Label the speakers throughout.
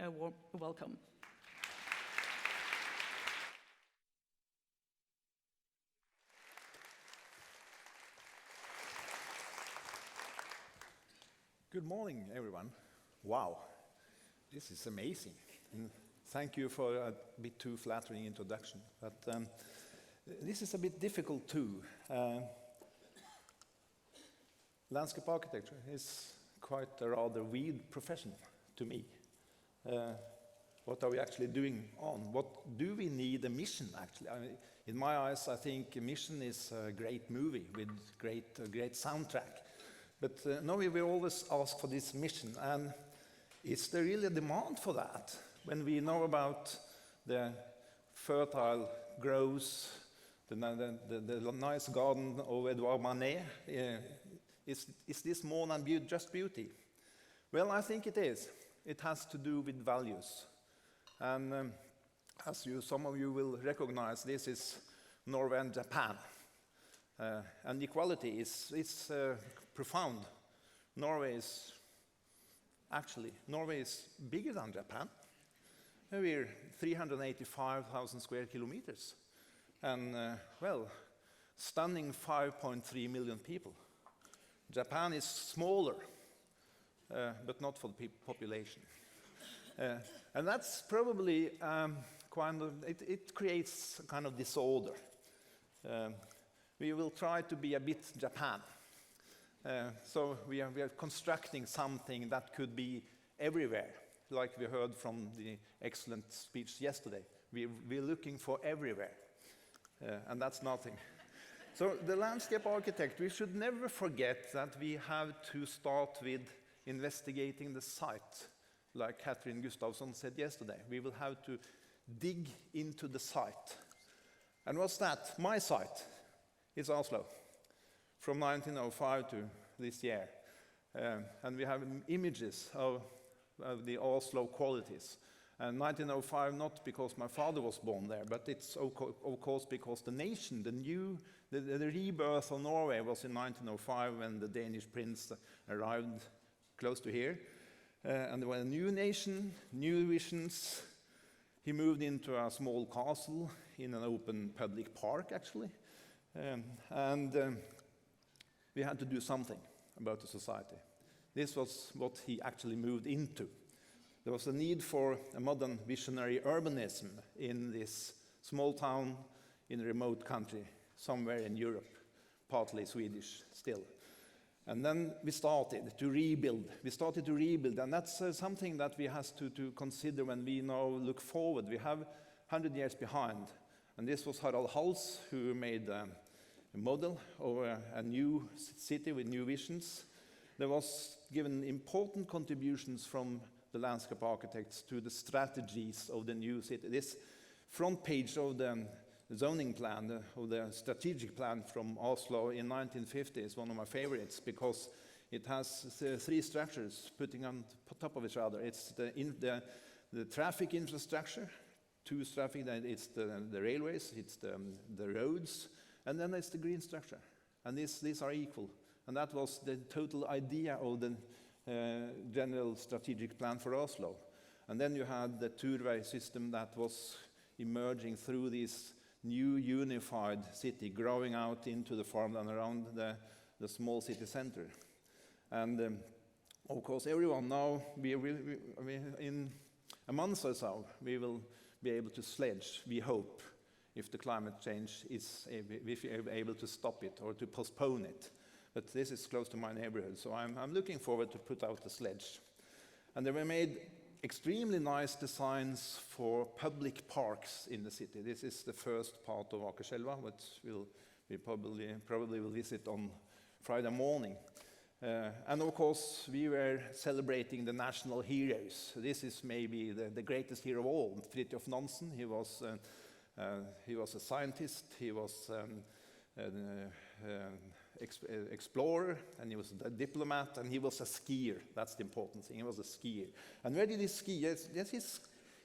Speaker 1: a warm welcome.
Speaker 2: Good morning, everyone. Wow, this is amazing. And thank you for a bit too flattering introduction. But this is a bit difficult too. Landscape architecture is quite a rather weird profession to me. What are we actually doing on? What do we need a mission actually? I mean, in my eyes, I think a mission is a great movie with great soundtrack. But now we will always ask for this mission, and is there really a demand for that? When we know about the fertile groves, the nice garden of Edouard Manet, is this more than just beauty? Well, I think it is. It has to do with values. And as some of you will recognize, this is Norway and Japan. And equality is profound. Norway is bigger than Japan. We're 385,000 square kilometers. And, stunning 5.3 million people. Japan is smaller, but not for the population. And that's probably it creates a kind of disorder. We will try to be a bit Japan. So we are constructing something that could be everywhere, like we heard from the excellent speech yesterday. We're looking for everywhere, and that's nothing. So the landscape architect, we should never forget that we have to start with investigating the site, like Catherine Gustavsson said yesterday. We will have to dig into the site. And what's that? My site is Oslo, from 1905 to this year. And we have images of the Oslo qualities. And 1905, not because my father was born there, but it's of course because the nation, the rebirth of Norway was in 1905 when the Danish prince arrived close to here. And there was a new nation, new visions. He moved into a small castle in an open public park, actually. We had to do something about the society. This was what he actually moved into. There was a need for a modern visionary urbanism in this small town in a remote country, somewhere in Europe, partly Swedish still. And then we started to rebuild. And that's something that we have to consider when we now look forward. We have 100 years behind. And this was Harald Hals who made a model of a new city with new visions. There was given important contributions from the landscape architects to the strategies of the new city. This front page of the zoning plan, of the strategic plan from Oslo in 1950 is one of my favorites because it has three structures putting on top of each other. It's the traffic infrastructure, it's the railways, it's the roads, and then it's the green structure. And these are equal. And that was the total idea of the general strategic plan for Oslo. And then you had the two-way system that was emerging through this new unified city, growing out into the farmland around the small city center. And of course, everyone now, in a month or so, we will be able to sledge, we hope, if the climate change is able to stop it or to postpone it. But this is close to my neighborhood, so I'm looking forward to put out the sledge. And they were made extremely nice designs for public parks in the city. This is the first part of Akerselva, which we probably will visit on Friday morning. And of course, we were celebrating the national heroes. This is maybe the greatest hero of all, Fridtjof Nansen. He was a scientist, he was explorer, and he was a diplomat, and he was a skier. That's the important thing. He was a skier. And where did he ski? Yes,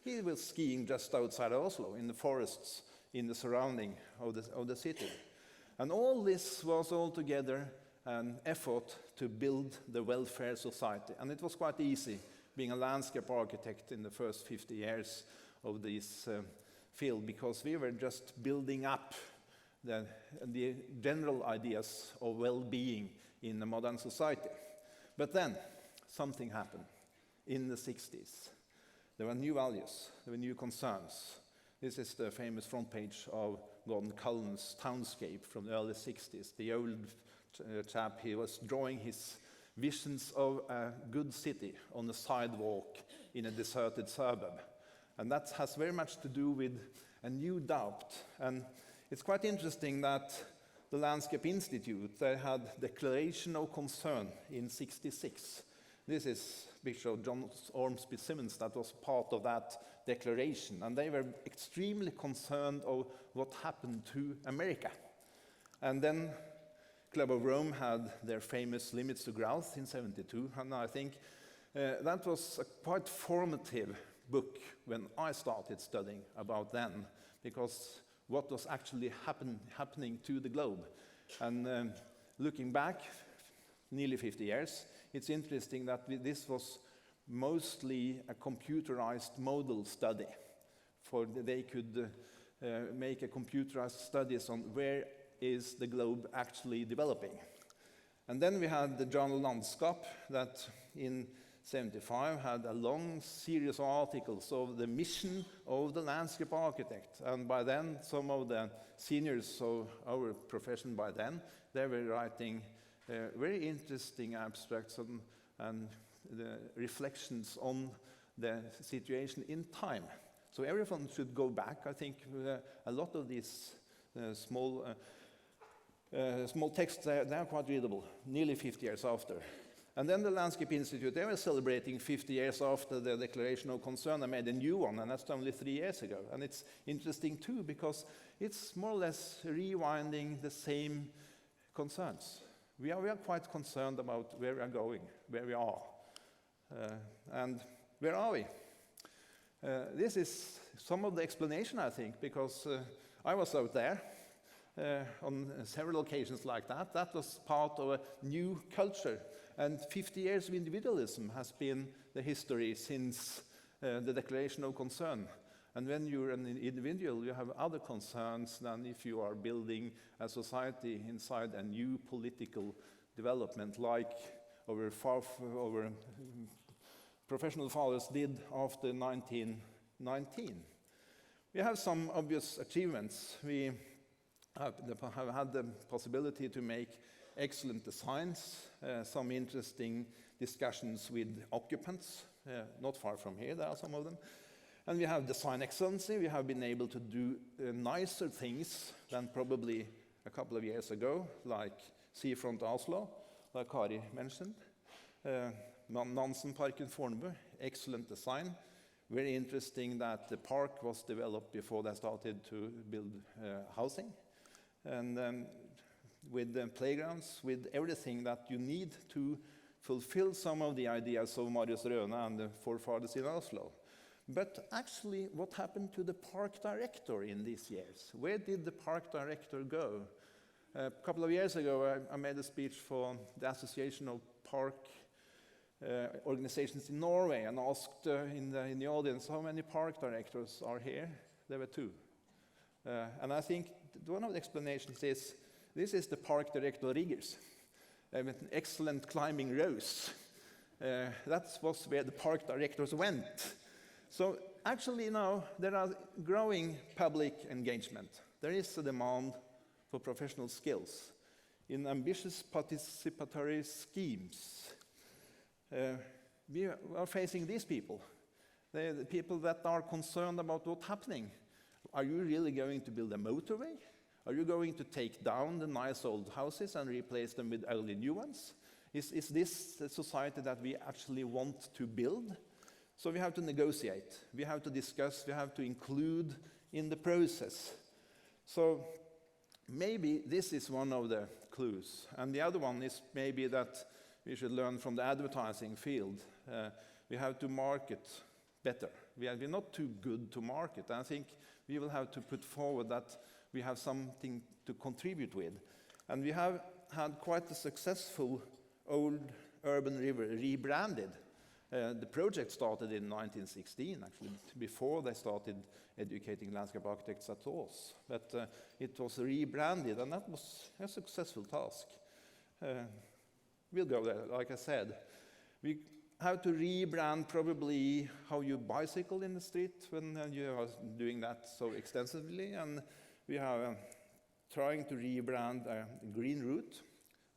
Speaker 2: he was skiing just outside Oslo, in the forests, in the surrounding of the city. And all this was altogether an effort to build the welfare society. And it was quite easy, being a landscape architect in the first 50 years of this field, because we were just building up the general ideas of well-being in a modern society. But then something happened in the 60s. There were new values, there were new concerns. This is the famous front page of Gordon Cullen's Townscape from the early 60s. The old chap, he was drawing his visions of a good city on the sidewalk in a deserted suburb. And that has very much to do with a new doubt. And it's quite interesting that the Landscape Institute, they had Declaration of Concern in 66. This is Bishop John Ormsby Simmons that was part of that declaration. And they were extremely concerned of what happened to America. And then Club of Rome had their famous Limits to Growth in 72. And I think that was a quite formative book when I started studying about then, because what was actually happening to the globe. And looking back, nearly 50 years, it's interesting that this was mostly a computerized model study. They could make a computerized studies on where is the globe actually developing. And then we had the journal Landskap that in 75 had a long series of articles of the mission of the landscape architect. And by then, some of the seniors of our profession by then, they were writing very interesting abstracts and the reflections on the situation in time. So everyone should go back. I think a lot of these small texts, they are quite readable, nearly 50 years after. And then the Landscape Institute, they were celebrating 50 years after the Declaration of Concern. I made a new one, and that's only 3 years ago. And it's interesting too, because it's more or less rewinding the same concerns. We are quite concerned about where we are going, where we are. And where are we? This is some of the explanation, I think, because I was out there on several occasions like that. That was part of a new culture. And 50 years of individualism has been the history since the Declaration of Concern. And when you're an individual, you have other concerns than if you are building a society inside a new political development, like our professional fathers did after 1919. We have some obvious achievements. We have had the possibility to make excellent designs, some interesting discussions with occupants, not far from here, there are some of them. And we have design excellency. We have been able to do nicer things than probably a couple of years ago, like Seafront Oslo, like Kari mentioned. Nansenparken Fornebu, excellent design. Very interesting that the park was developed before they started to build housing. And with the playgrounds, with everything that you need to fulfill some of the ideas of Marius Røne and the forefathers in Oslo. But actually, what happened to the park director in these years? Where did the park director go? A couple of years ago, I made a speech for the Association of Park Organizations in Norway and asked in the audience, how many park directors are here? There were 2. And I think one of the explanations is, this is the park director Riggers, with excellent climbing rows. That was where the park directors went. So actually now there are growing public engagement. There is a demand for professional skills in ambitious participatory schemes. We are facing these people, the people that are concerned about what's happening. Are you really going to build a motorway? Are you going to take down the nice old houses and replace them with only new ones? Is this the society that we actually want to build? So we have to negotiate, we have to discuss, we have to include in the process. So maybe this is one of the clues. And the other one is maybe that we should learn from the advertising field. We have to market better. We're not too good to market. I think we will have to put forward that we have something to contribute with. And we have had quite a successful old urban river rebranded. The project started in 1916, actually, before they started educating landscape architects at all. But it was rebranded, and that was a successful task. We'll go there, like I said. We have to rebrand probably how you bicycle in the street when you are doing that so extensively, and we are trying to rebrand a green route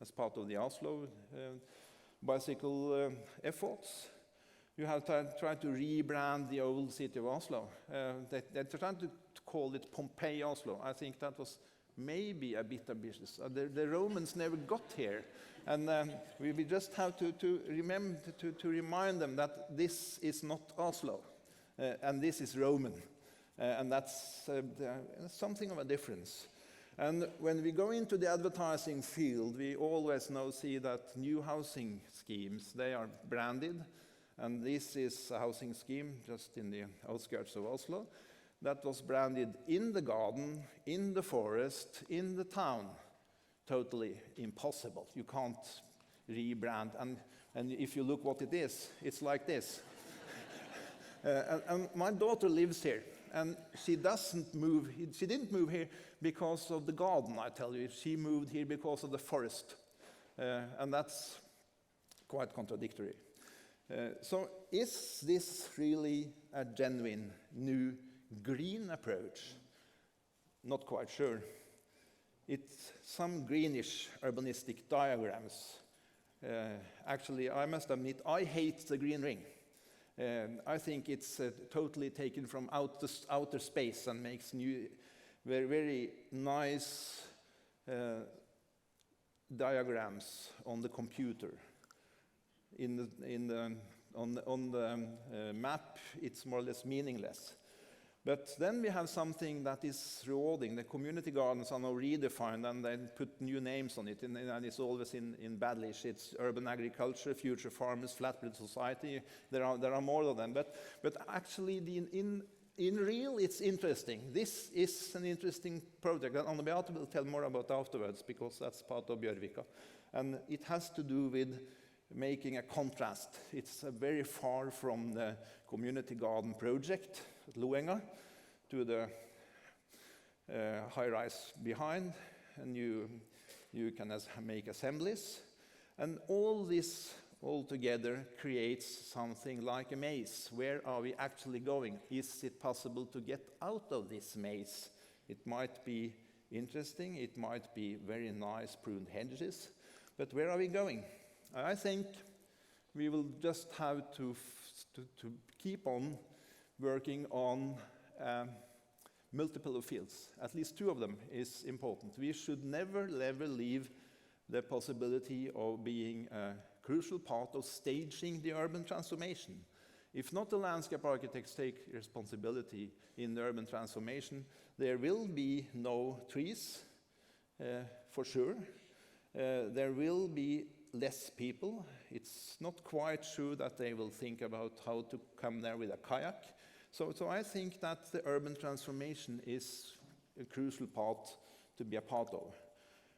Speaker 2: as part of the Oslo bicycle efforts. You have tried to rebrand the old city of Oslo. They're trying to call it Pompeii Oslo. I think that was maybe a bit ambitious. The Romans never got here. And we just have to remember to remind them that this is not Oslo, and this is Roman. And that's something of a difference. And when we go into the advertising field, we always see that new housing schemes, they are branded. And this is a housing scheme just in the outskirts of Oslo that was branded in the garden, in the forest, in the town. Totally impossible. You can't rebrand. And if you look what it is, it's like this. And my daughter lives here, and she doesn't move. She didn't move here because of the garden, I tell you. She moved here because of the forest. And that's quite contradictory. So is this really a genuine new green approach? Not quite sure. It's some greenish urbanistic diagrams. Actually, I must admit, I hate the green ring. I think it's totally taken from outer space and makes new, very, very nice diagrams on the computer. On the map, it's more or less meaningless. But then we have something that is rewarding. The community gardens are now redefined, and they put new names on it, and it's always in Badlish. It's urban agriculture, future farmers, flatbed society. There are more of them. But actually, in real, it's interesting. This is an interesting project, and Anne Beate will tell more about afterwards, because that's part of Bjørvika. And it has to do with making a contrast. It's very far from the community garden project at Loenga to the high-rise behind, and you can make assemblies. And all this all together creates something like a maze. Where are we actually going? Is it possible to get out of this maze? It might be interesting, it might be very nice pruned hedges, but where are we going? I think we will just have to keep on working on multiple fields. At least two of them is important. We should never leave the possibility of being a crucial part of staging the urban transformation. If not the landscape architects take responsibility in the urban transformation, there will be no trees, for sure. There will be less people. It's not quite sure that they will think about how to come there with a kayak. So I think that the urban transformation is a crucial part to be a part of.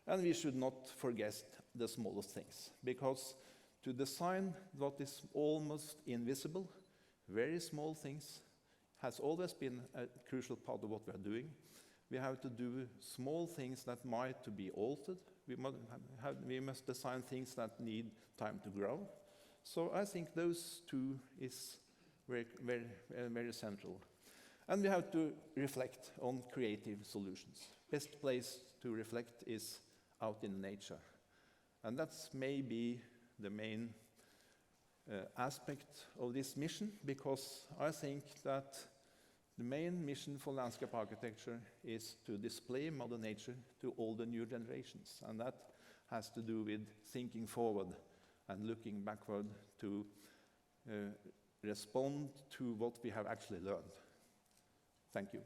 Speaker 2: And we should not forget the smallest things, because to design what is almost invisible, very small things, has always been a crucial part of what we are doing. We have to do small things that might to be altered. We must design things that need time to grow. So I think those two is very, very, very central. And we have to reflect on creative solutions. Best place to reflect is out in nature. And that's maybe the main aspect of this mission, because I think that the main mission for landscape architecture is to display Mother Nature to all the new generations. And that has to do with thinking forward and looking backward to respond to what we have actually learned. Thank you.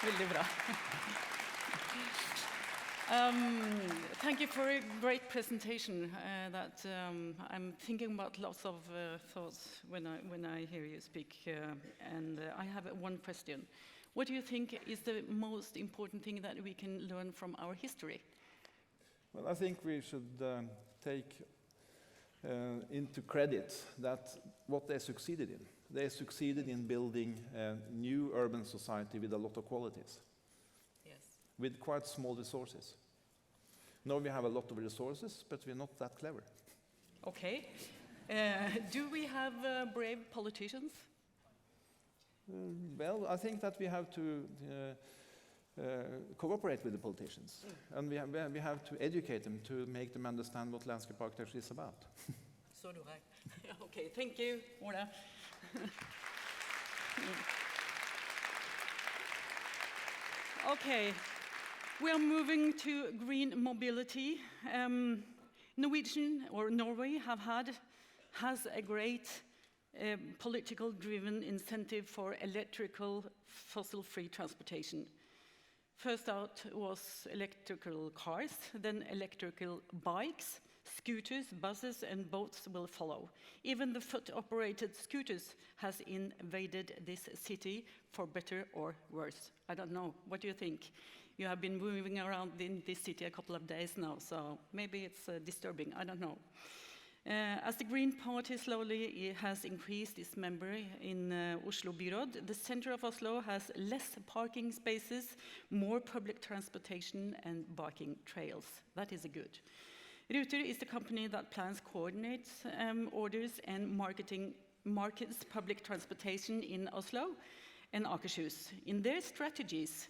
Speaker 1: Veldig bra. Thank you for a great presentation. I'm thinking about lots of thoughts when I hear you speak, and I have one question. What do you think is the most important thing that we can learn from our history?
Speaker 2: Well, I think we should take into credit that what they succeeded in. They succeeded in building a new urban society with a lot of qualities,
Speaker 1: Yes.
Speaker 2: with quite small resources. Now we have a lot of resources, but we're not that clever.
Speaker 1: Okay. Do we have brave politicians?
Speaker 2: Well, I think that we have to cooperate with the politicians, and we have to educate them to make them understand what landscape architecture is about.
Speaker 1: So do I. Okay, thank you, Ola. Okay, we are moving to green mobility. Norway has a great political driven incentive for electrical fossil-free transportation. First out was electrical cars, then electrical bikes, scooters, buses, and boats will follow. Even the foot-operated scooters has invaded this city for better or worse. I don't know. What do you think? You have been moving around in this city a couple of days now, so maybe it's disturbing. I don't know. As the Green Party slowly has increased its member in Oslo byråd, the center of Oslo has less parking spaces, more public transportation, and biking trails. That is good. Ruter is the company that plans, coordinates, orders, and markets public transportation in Oslo and Akershus. In their strategies,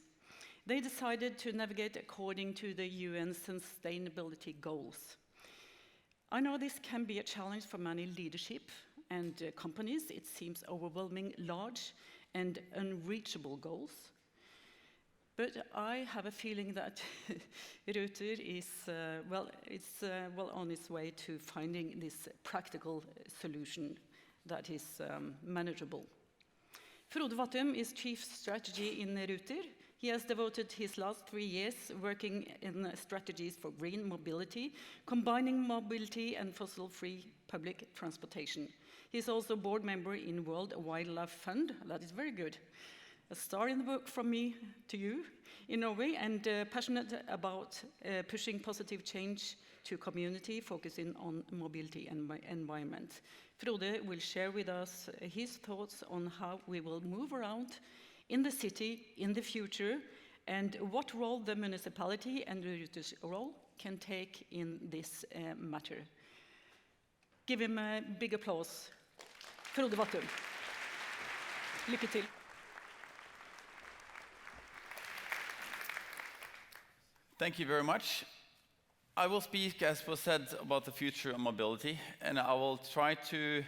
Speaker 1: they decided to navigate according to the UN sustainability goals. I know this can be a challenge for many leadership and companies. It seems overwhelming, large, and unreachable goals. But I have a feeling that Ruter is well on its way to finding this practical solution that is manageable. Frode Hvattum is Chief Strategy in Ruter. He has devoted his last 3 years working in strategies for green mobility, combining mobility and fossil-free public transportation. He is also board member in World Wildlife Fund. That is very good. A star in the book from me to you in Norway, and passionate about pushing positive change to community, focusing on mobility and environment. Frode will share with us his thoughts on how we will move around in the city in the future, and what role the municipality and Ruter's role can take in this matter. Give him a big applause. Frode Hvattum. Lycka till.
Speaker 3: Thank you very much. I will speak, as was said, about the future of mobility, and I will try to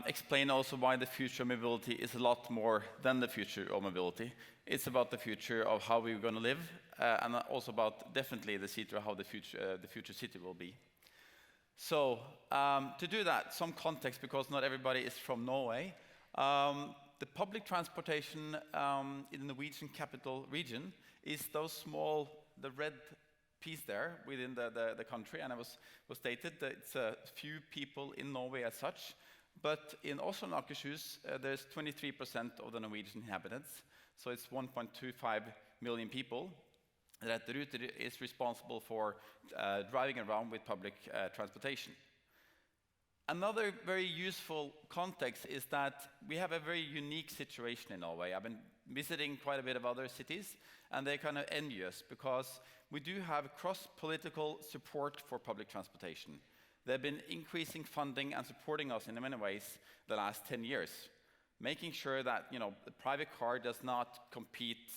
Speaker 3: explain also why the future of mobility is a lot more than the future of mobility. It's about the future of how we're going to live, and also about definitely the city, how the future city will be. So to do that, some context, because not everybody is from Norway. The public transportation in the Norwegian capital region is those small, the red piece there within the country, and it was stated that it's a few people in Norway as such. But in Oslo and Akershus, there's 23% of the Norwegian inhabitants, so it's 1.25 million people that Ruter is responsible for driving around with public transportation. Another very useful context is that we have a very unique situation in Norway. I've been visiting quite a bit of other cities, and they're kind of envious because we do have cross-political support for public transportation. They've been increasing funding and supporting us in many ways the last 10 years, making sure that the private car does not compete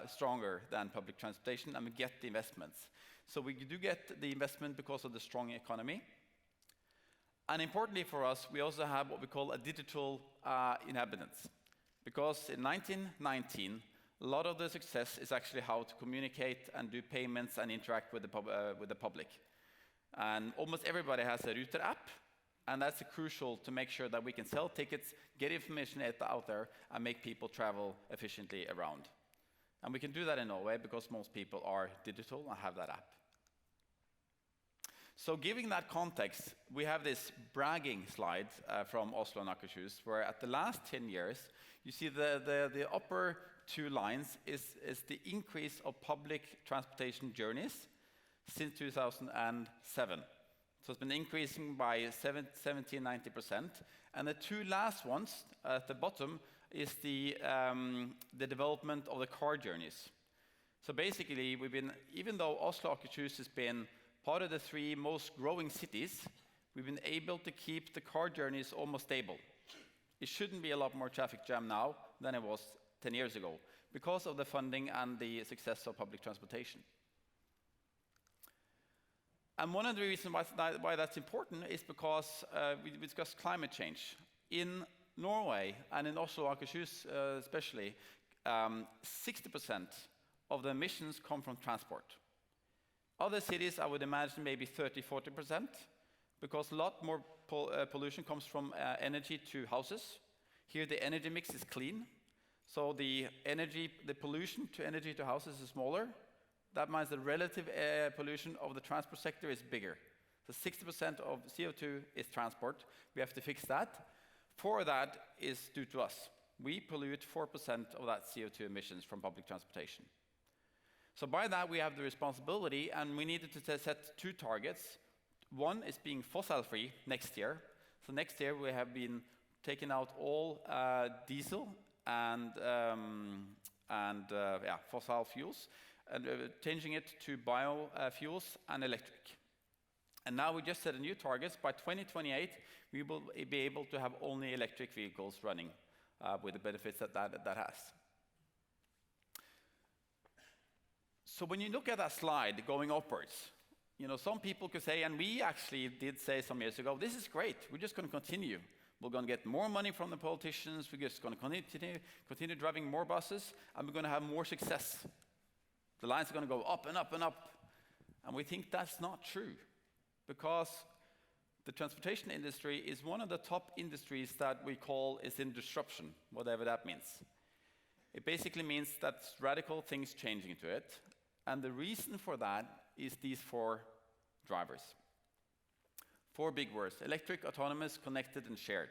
Speaker 3: stronger than public transportation, and we get the investments. So we do get the investment because of the strong economy. And importantly for us, we also have what we call a digital inhabitants, because in 1919, a lot of the success is actually how to communicate and do payments and interact with the public. And almost everybody has a Ruter app, and that's crucial to make sure that we can sell tickets, get information out there, and make people travel efficiently around. And we can do that in Norway because most people are digital and have that app. So giving that context, we have this bragging slide from Oslo and Akershus, where at the last 10 years, you see the upper two lines is the increase of public transportation journeys since 2007. So it's been increasing by 70-90%. And the two last ones at the bottom is the development of the car journeys. So basically, even though Oslo Akershus has been part of the three most growing cities, we've been able to keep the car journeys almost stable. It shouldn't be a lot more traffic jam now than it was 10 years ago because of the funding and the success of public transportation. And one of the reasons why that's important is because we discussed climate change. In Norway and in Oslo Akershus especially, 60% of the emissions come from transport. Other cities, I would imagine, maybe 30-40%, because a lot more pollution comes from energy to houses. Here, the energy mix is clean, so the pollution to energy to houses is smaller. That means the relative pollution of the transport sector is bigger. So 60% of CO2 is transport. We have to fix that. 4% of that is due to us. We pollute 4% of that CO2 emissions from public transportation. So by that, we have the responsibility, and we needed to set two targets. One is being fossil-free next year. So next year, we have been taking out all diesel and fossil fuels, and changing it to biofuels and electric. And now we just set a new target. By 2028, we will be able to have only electric vehicles running with the benefits that has. So when you look at that slide going upwards, some people could say, and we actually did say some years ago, this is great, we're just going to continue. We're going to get more money from the politicians, we're just going to continue driving more buses, and we're going to have more success. The lines are going to go up and up and up. And we think that's not true, because the transportation industry is one of the top industries that we call is in disruption, whatever that means. It basically means that radical things changing to it. And the reason for that is these 4 drivers. 4 big words: electric, autonomous, connected, and shared.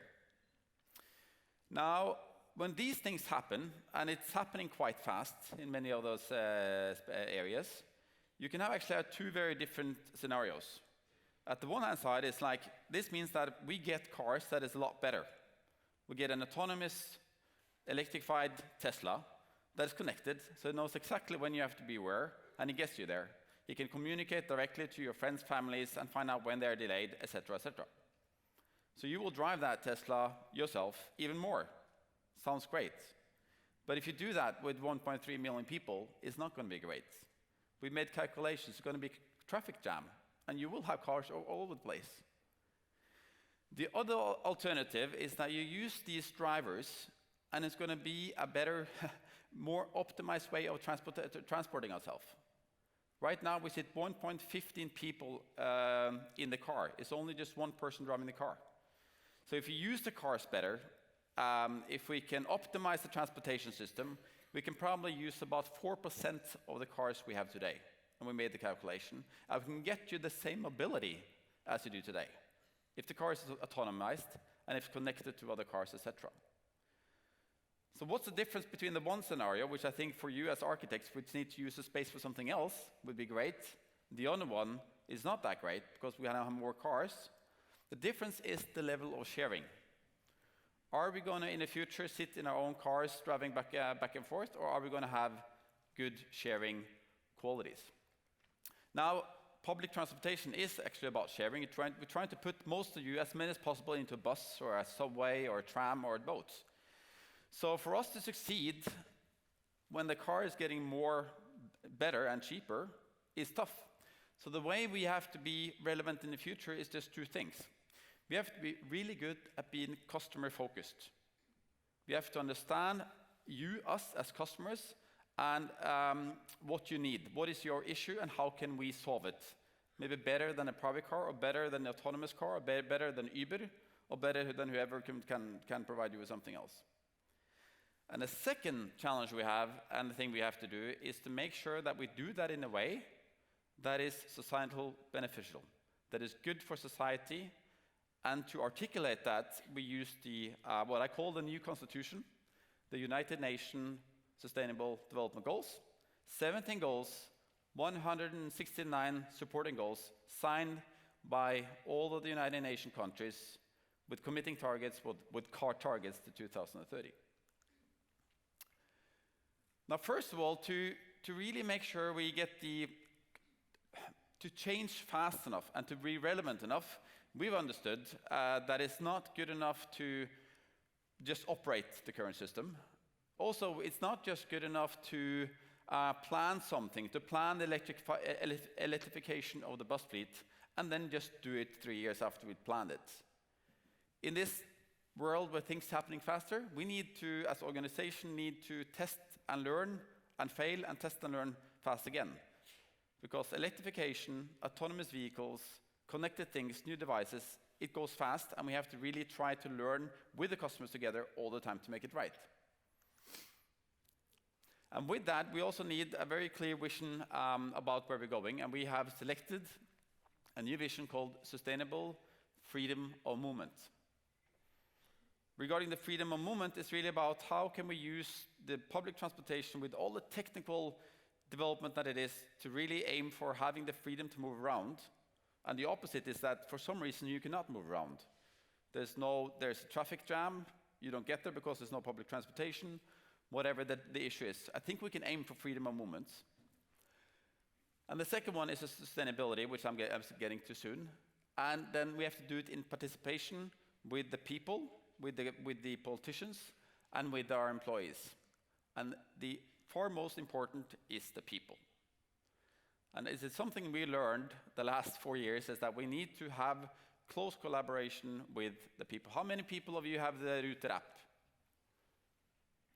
Speaker 3: Now, when these things happen, and it's happening quite fast in many of those areas, you can actually have 2 very different scenarios. At the one hand side, it's like, this means that we get cars that is a lot better. We get an autonomous, electrified Tesla that is connected, so it knows exactly when you have to be where, and it gets you there. You can communicate directly to your friends, families, and find out when they're delayed, etc., etc. So you will drive that Tesla yourself even more. Sounds great. But if you do that with 1.3 million people, it's not going to be great. We made calculations, it's going to be traffic jam, and you will have cars all over the place. The other alternative is that you use these drivers, and it's going to be a better, more optimized way of transporting ourselves. Right now, we sit 1.15 people in the car. It's only just one person driving the car. So if you use the cars better, if we can optimize the transportation system, we can probably use about 4% of the cars we have today. And we made the calculation. And we can get you the same mobility as you do today, if the car is autonomized and if connected to other cars, etc. So what's the difference between the one scenario, which I think for you as architects, which need to use the space for something else, would be great. The other one is not that great, because we now have more cars. The difference is the level of sharing. Are we going to, in the future, sit in our own cars driving back and forth, or are we going to have good sharing qualities? Now, public transportation is actually about sharing. We're trying to put most of you, as many as possible, into a bus or a subway or a tram or a boat. So for us to succeed when the car is getting better and cheaper is tough. So the way we have to be relevant in the future is just 2 things. We have to be really good at being customer focused. We have to understand us as customers, and what you need. What is your issue and how can we solve it? Maybe better than a private car, or better than an autonomous car, or better than Uber, or better than whoever can provide you with something else. And the second challenge we have, and the thing we have to do, is to make sure that we do that in a way that is societal beneficial, that is good for society. And to articulate that, we use what I call the new constitution, the United Nations Sustainable Development Goals, 17 goals, 169 supporting goals signed by all of the United Nations countries with committing targets, with car targets to 2030. Now, first of all, to really make sure we get to change fast enough and to be relevant enough, we've understood that it's not good enough to just operate the current system. Also, it's not just good enough to plan something, to plan the electrification of the bus fleet, and then just do it 3 years after we planned it. In this world where things are happening faster, we need to, as an organization, need to test and learn and fail and test and learn fast again. Because electrification, autonomous vehicles, connected things, new devices, it goes fast, and we have to really try to learn with the customers together all the time to make it right. And with that, we also need a very clear vision about where we're going, and we have selected a new vision called Sustainable Freedom of Movement. Regarding the freedom of movement, it's really about how can we use the public transportation with all the technical development that it is to really aim for having the freedom to move around. And the opposite is that for some reason you cannot move around. There's a traffic jam, you don't get there because there's no public transportation, whatever the issue is. I think we can aim for freedom of movement. And the second one is sustainability, which I'm getting to soon. And then we have to do it in participation with the people, with the politicians, and with our employees. And the foremost important is the people. And is it something we learned the last 4 years is that we need to have close collaboration with the people. How many people of you have the Ruter app?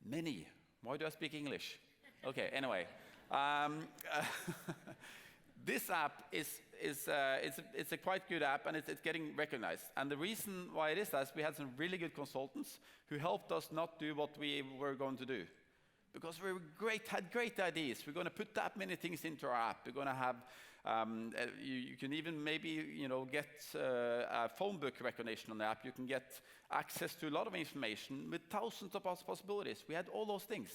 Speaker 3: Many. Why do I speak English? Okay, anyway. This app it's a quite good app, and it's getting recognized. And the reason why it is that is we had some really good consultants who helped us not do what we were going to do. Because we had great ideas. We're going to put that many things into our app. We're going to have, you can even maybe get a phone book recognition on the app. You can get access to a lot of information with thousands of possibilities. We had all those things.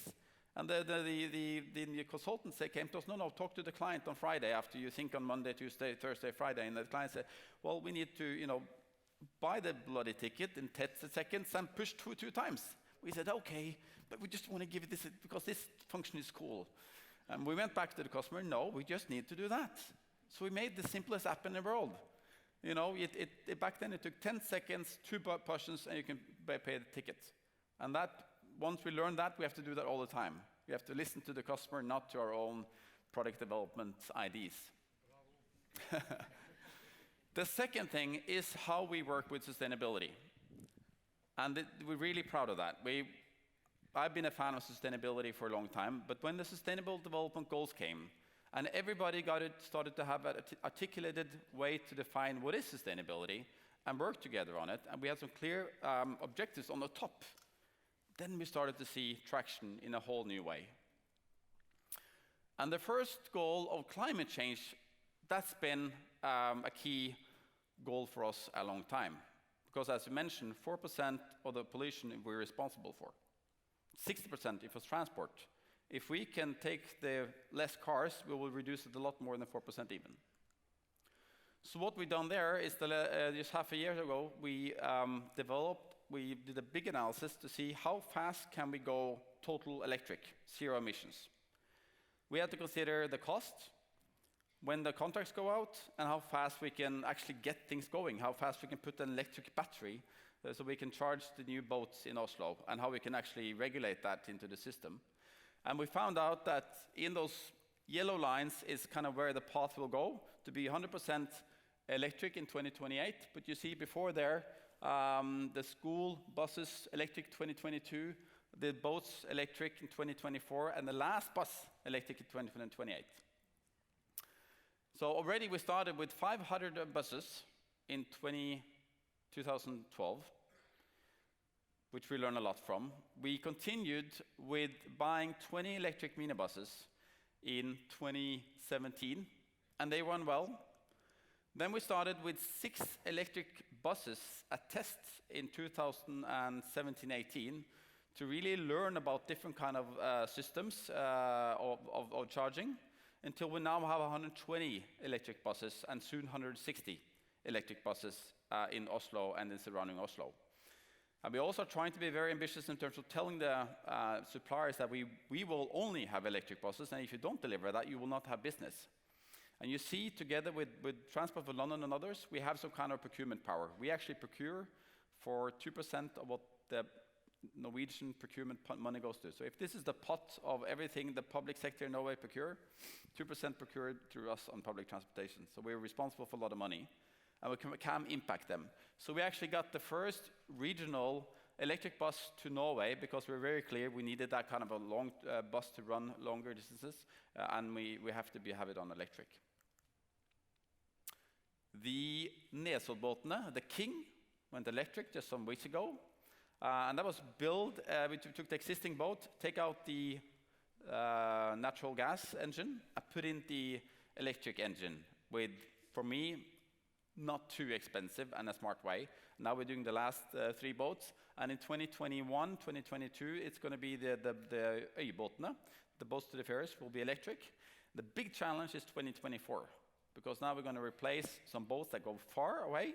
Speaker 3: And the consultants, they came to us, no, talk to the client on Friday after you think on Monday, Tuesday, Thursday, Friday. And the client said, well, we need to, buy the bloody ticket in 10 seconds and push two times. We said, okay, but we just want to give it this because this function is cool. And we went back to the customer, no, we just need to do that. So we made the simplest app in the world. Back then it took 10 seconds, 2 pushes, and you can pay the ticket. And that, once we learn that, we have to do that all the time. We have to listen to the customer, not to our own product development ideas. The second thing is how we work with sustainability. And we're really proud of that. I've been a fan of sustainability for a long time, but when the Sustainable Development Goals came, and everybody started to have an articulated way to define what is sustainability and work together on it, and we had some clear objectives on the top, then we started to see traction in a whole new way. And the first goal of climate change, that's been a key goal for us a long time. Because as you mentioned, 4% of the pollution we're responsible for. 60% if it's transport. If we can take the less cars, we will reduce it a lot more than 4% even. So what we've done there is just half a year ago, we did a big analysis to see how fast can we go total electric, zero emissions. We had to consider the cost, when the contracts go out, and how fast we can actually get things going, how fast we can put an electric battery so we can charge the new boats in Oslo, and how we can actually regulate that into the system. And we found out that in those yellow lines is kind of where the path will go, to be 100% electric in 2028. But you see before there, the school buses electric 2022, the boats electric in 2024, and the last bus electric in 2028. So already we started with 500 buses in 2012, which we learned a lot from. We continued with buying 20 electric minibuses in 2017, and they run well. Then we started with 6 electric buses at test in 2017-18 to really learn about different kind of systems of charging, until we now have 120 electric buses and soon 160 electric buses in Oslo and in surrounding Oslo. And we're also trying to be very ambitious in terms of telling the suppliers that we will only have electric buses, and if you don't deliver that, you will not have business. And you see, together with Transport for London and others, we have some kind of procurement power. We actually procure for 2% of what the Norwegian procurement money goes to. So if this is the pot of everything the public sector in Norway procure, 2% procured through us on public transportation. So we're responsible for a lot of money, and we can impact them. So we actually got the first regional electric bus to Norway, because we're very clear we needed that kind of a long bus to run longer distances, and we have to have it on electric. The Nesoddbåtene, the King, went electric just some weeks ago. And that was built, we took the existing boat, take out the natural gas engine, and put in the electric engine with, for me, not too expensive and a smart way. Now we're doing the last 3 boats, and in 2021, 2022, it's going to be the Øybåtene, the boats to the ferries, will be electric. The big challenge is 2024, because now we're going to replace some boats that go far away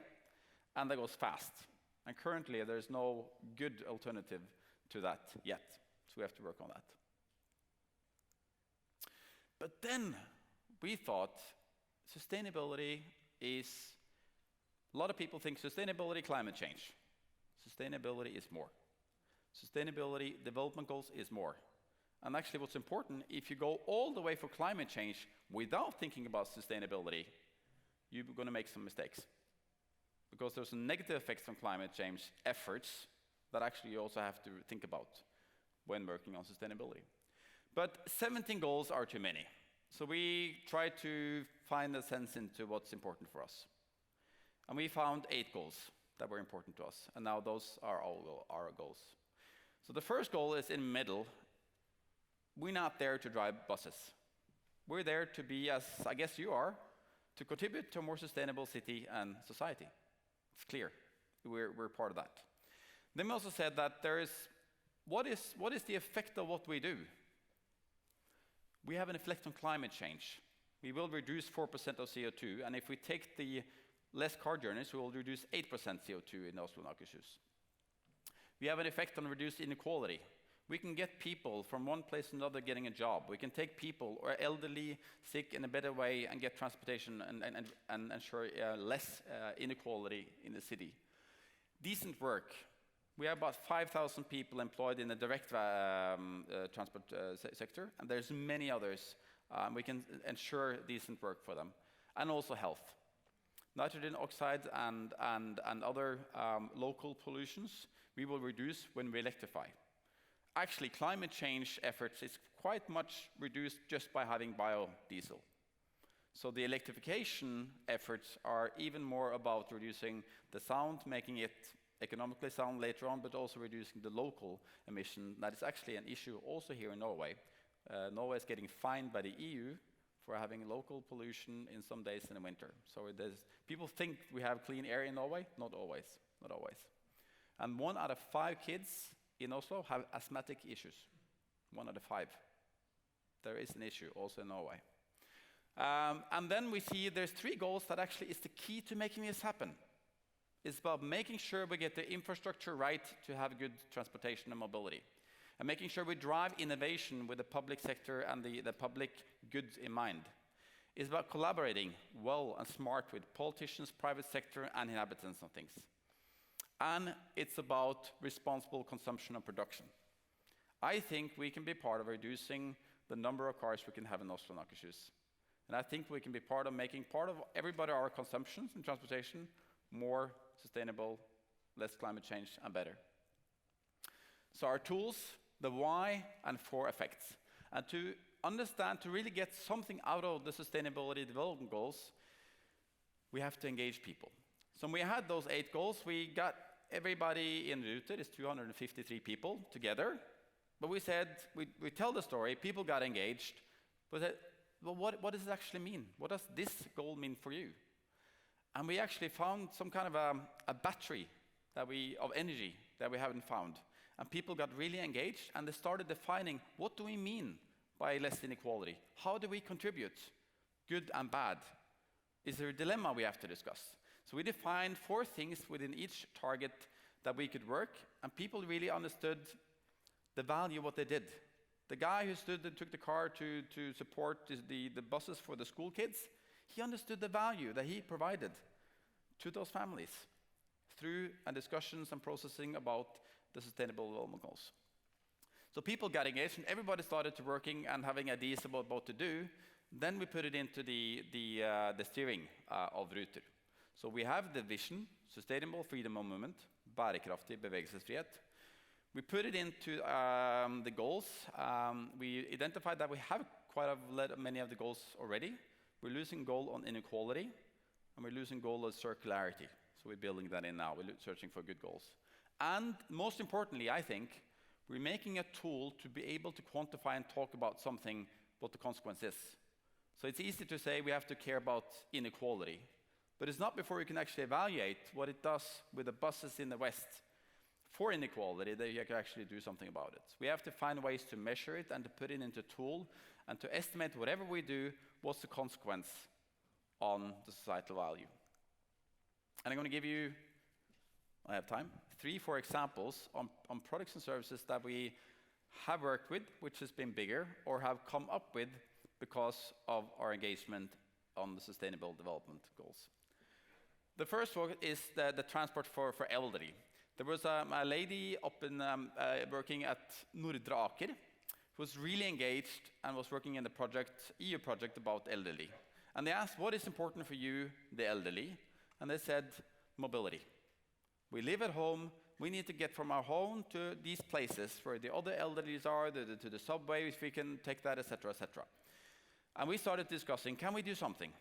Speaker 3: and that goes fast. And currently, there's no good alternative to that yet, so we have to work on that. But then we thought sustainability is, a lot of people think sustainability, climate change. Sustainability is more. Sustainability, development goals is more. And actually what's important, if you go all the way for climate change without thinking about sustainability, you're going to make some mistakes. Because there's some negative effects on climate change efforts that actually you also have to think about when working on sustainability. But 17 goals are too many. So we tried to find a sense into what's important for us. And we found 8 goals that were important to us. And now those are all our goals. So the first goal is in the middle. We're not there to drive buses. We're there to be, as I guess you are, to contribute to a more sustainable city and society. It's clear. We're part of that. Then we also said that there is, what is the effect of what we do? We have an effect on climate change. We will reduce 4% of CO2, and if we take the less car journeys, we will reduce 8% CO2 in Oslo and Akershus. We have an effect on reduced inequality. We can get people from one place to another getting a job. We can take people or elderly, sick in a better way and get transportation and ensure less inequality in the city. Decent work. We have about 5,000 people employed in the direct transport sector, and there's many others. We can ensure decent work for them. And also health. Nitrogen oxides and other local pollutions we will reduce when we electrify. Actually, climate change efforts is quite much reduced just by having biodiesel. So the electrification efforts are even more about reducing the sound, making it economically sound later on, but also reducing the local emission. That is actually an issue also here in Norway. Norway is getting fined by the EU for having local pollution in some days in the winter. So people think we have clean air in Norway. Not always, not always. And 1 out of 5 kids in Oslo have asthmatic issues. 1 out of 5. There is an issue also in Norway. And then we see there's 3 goals that actually is the key to making this happen. It's about making sure we get the infrastructure right to have good transportation and mobility. And making sure we drive innovation with the public sector and the public goods in mind. It's about collaborating well and smart with politicians, private sector, and inhabitants and things. And it's about responsible consumption and production. I think we can be part of reducing the number of cars we can have in Oslo and Akershus. And I think we can be part of making part of everybody our consumptions in transportation more sustainable, less climate change, and better. So our tools, the why and 4 effects. And to understand, to really get something out of the sustainability development goals, we have to engage people. So when we had those 8 goals, we got everybody in Ruter, it's 253 people together. But we said, we tell the story, people got engaged. But said, well, what does it actually mean? What does this goal mean for you? And we actually found some kind of a battery of energy that we haven't found. And people got really engaged, and they started defining, what do we mean by less inequality? How do we contribute, good and bad? Is there a dilemma we have to discuss? So we defined 4 things within each target that we could work, and people really understood the value of what they did. The guy who stood and took the car to support the buses for the school kids, he understood the value that he provided to those families through discussions and processing about the Sustainable Development Goals. So people got engaged, and everybody started to working and having ideas about what to do. Then we put it into the steering of Ruter. So we have the vision, sustainable freedom of movement, bærekraftig bevegelsesfrihet. We put it into the goals. We identified that we have quite many of the goals already. We're losing goal on inequality, and we're losing goal on circularity. So we're building that in now. We're searching for good goals. And most importantly, I think, we're making a tool to be able to quantify and talk about something, what the consequence is. So it's easy to say we have to care about inequality, but it's not before you can actually evaluate what it does with the buses in the West for inequality that you can actually do something about it. We have to find ways to measure it and to put it into a tool and to estimate whatever we do, what's the consequence on the societal value. And I'm going to give you, I have time, 3-4 examples on products and services that we have worked with, which has been bigger, or have come up with because of our engagement on the Sustainable Development Goals. The first one is the transport for elderly. There was a lady up in working at Nordre Aker who was really engaged and was working in the EU project about elderly. And they asked, what is important for you, the elderly? And they said, mobility. We live at home. We need to get from our home to these places where the other elderlies are, to the subway, if we can take that, etc., etc. And we started discussing, can we do something?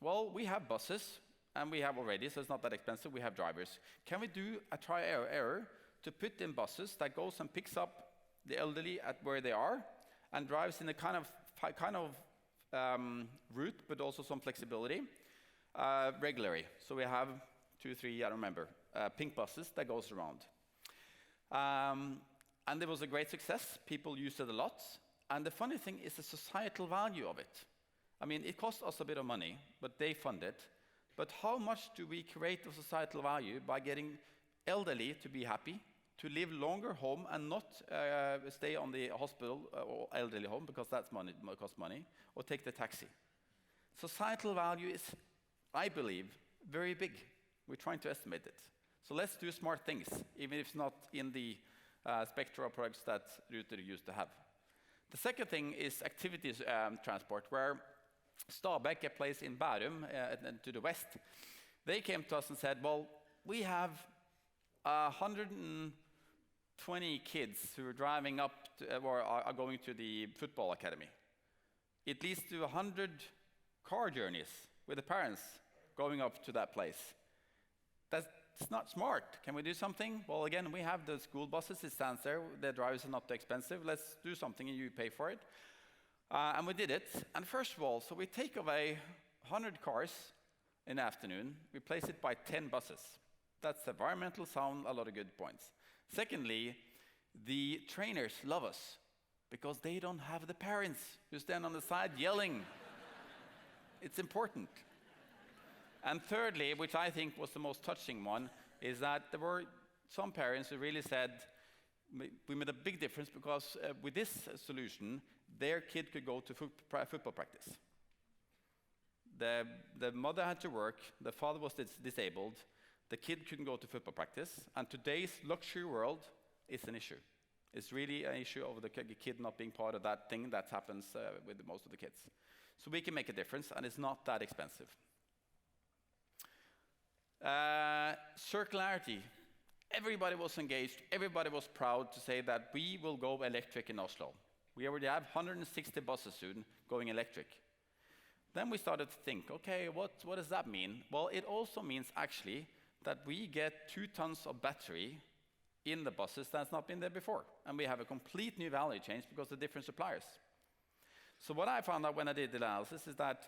Speaker 3: Well, we have buses, and we have already, so it's not that expensive. We have drivers. Can we do a try-error to put in buses that goes and picks up the elderly at where they are and drives in a kind of route, but also some flexibility, regularly. So we have 2, 3, I don't remember, pink buses that goes around. And it was a great success. People used it a lot. And the funny thing is the societal value of it. I mean, it cost us a bit of money, but they fund it. But how much do we create of societal value by getting elderly to be happy, to live longer home and not stay on the hospital or elderly home because that's money, costs money, or take the taxi? Societal value is, I believe, very big. We're trying to estimate it. So let's do smart things, even if it's not in the spectrum of products that Ruter used to have. The second thing is activities transport, where Stabæk, a place in Bettum, to the west, they came to us and said, well, we have 120 kids who are driving up to, or are going to the football academy. It leads to 100 car journeys with the parents going up to that place. That's not smart. Can we do something? Well, again, we have the school buses. It stands there. The drivers are not too expensive. Let's do something and you pay for it. And we did it. And first of all, so we take away 100 cars in the afternoon. We replace it by 10 buses. That's environmental sound, a lot of good points. Secondly, the trainers love us because they don't have the parents who stand on the side yelling. It's important. And thirdly, which I think was the most touching one, is that there were some parents who really said, we made a big difference because with this solution, their kid could go to football practice. The mother had to work, the father was disabled, the kid couldn't go to football practice, and today's luxury world is an issue. It's really an issue of the kid not being part of that thing that happens with most of the kids. So we can make a difference, and it's not that expensive. Circularity. Everybody was engaged. Everybody was proud to say that we will go electric in Oslo. We already have 160 buses soon going electric. Then we started to think, okay, what does that mean? Well, it also means actually that we get 2 tons of battery in the buses that's not been there before. And we have a complete new value chain because of different suppliers. So what I found out when I did the analysis is that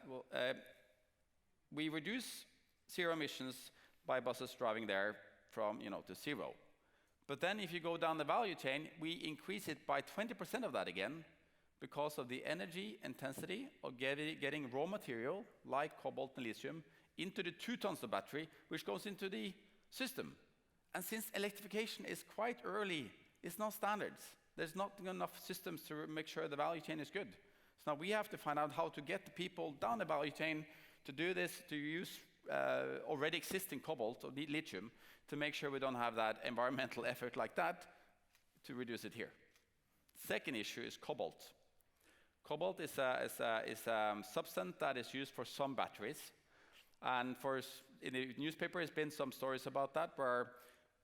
Speaker 3: we reduce zero emissions by buses driving there from to zero. But then if you go down the value chain, we increase it by 20% of that again because of the energy intensity of getting raw material like cobalt and lithium into the 2 tons of battery, which goes into the system. And since electrification is quite early, it's not standards. There's not enough systems to make sure the value chain is good. So now we have to find out how to get the people down the value chain to do this, to use already existing cobalt or lithium to make sure we don't have that environmental effort like that to reduce it here. Second issue is cobalt. Cobalt is a substance that is used for some batteries. And in the newspaper, there's been some stories about that where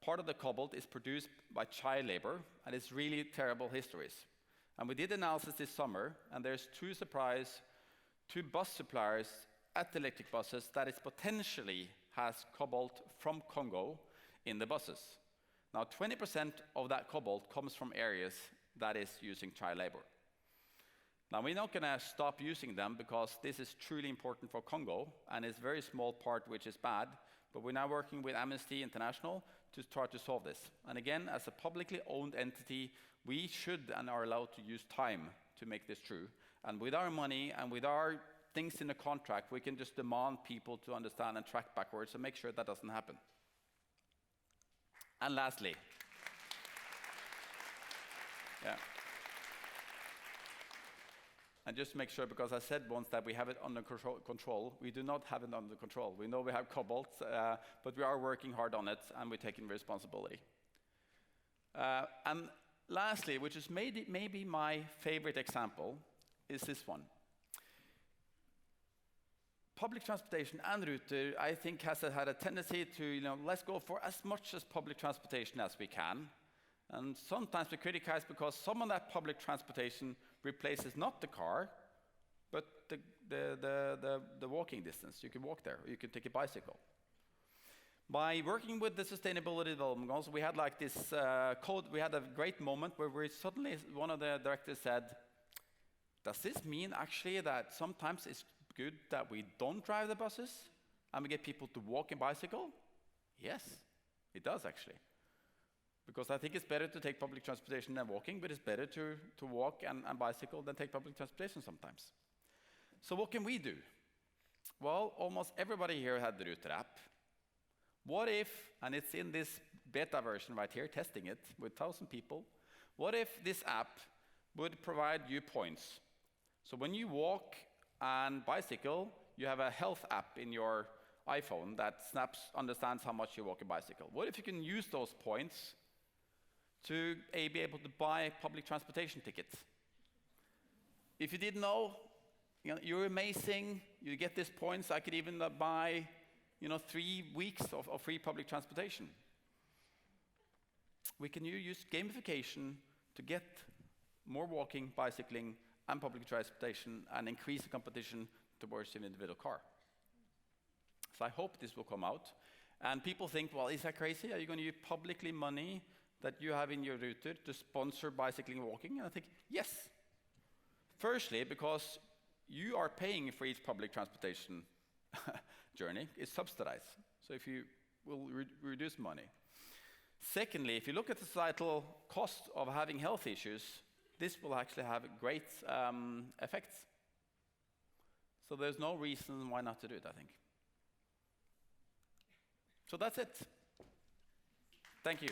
Speaker 3: part of the cobalt is produced by child labor, and it's really terrible histories. And we did analysis this summer, and there's 2 bus suppliers at the electric buses that is potentially has cobalt from Congo in the buses. Now, 20% of that cobalt comes from areas that is using child labor. Now, we're not going to stop using them because this is truly important for Congo, and it's a very small part which is bad, but we're now working with Amnesty International to try to solve this. And again, as a publicly owned entity, we should and are allowed to use time to make this true. And with our money and with our things in the contract, we can just demand people to understand and track backwards and make sure that doesn't happen. And lastly, and just to make sure, because I said once that we have it under control, we do not have it under control. We know we have cobalt, but we are working hard on it, and we're taking responsibility. And lastly, which is maybe my favorite example, is this one. Public transportation and Ruter, I think, has had a tendency to, let's go for as much as public transportation as we can. And sometimes we criticize because some of that public transportation replaces not the car, but the walking distance. You can walk there, or you can take a bicycle. By working with the Sustainability Development Goals, we had like this code. We had a great moment where suddenly one of the directors said, does this mean actually that sometimes it's good that we don't drive the buses and we get people to walk and bicycle? Yes, it does actually. Because I think it's better to take public transportation than walking, but it's better to walk and bicycle than take public transportation sometimes. So what can we do? Well, almost everybody here had the Ruter app. What if, and it's in this beta version right here, testing it with 1,000 people, what if this app would provide you points? So when you walk and bicycle, you have a health app in your iPhone that understands how much you walk and bicycle. What if you can use those points to be able to buy public transportation tickets? If you didn't know, you're amazing, you get these points, I could even buy 3 weeks of free public transportation. We can use gamification to get more walking, bicycling, and public transportation and increase the competition towards an individual car. So I hope this will come out. And people think, well, is that crazy? Are you going to use publicly money that you have in your Ruter to sponsor bicycling and walking? And I think, yes. Firstly, because you are paying for each public transportation journey. It's subsidized. So if you will reduce money. Secondly, if you look at the societal cost of having health issues, this will actually have great effects. So there's no reason why not to do it, I think. So that's it. Thank you.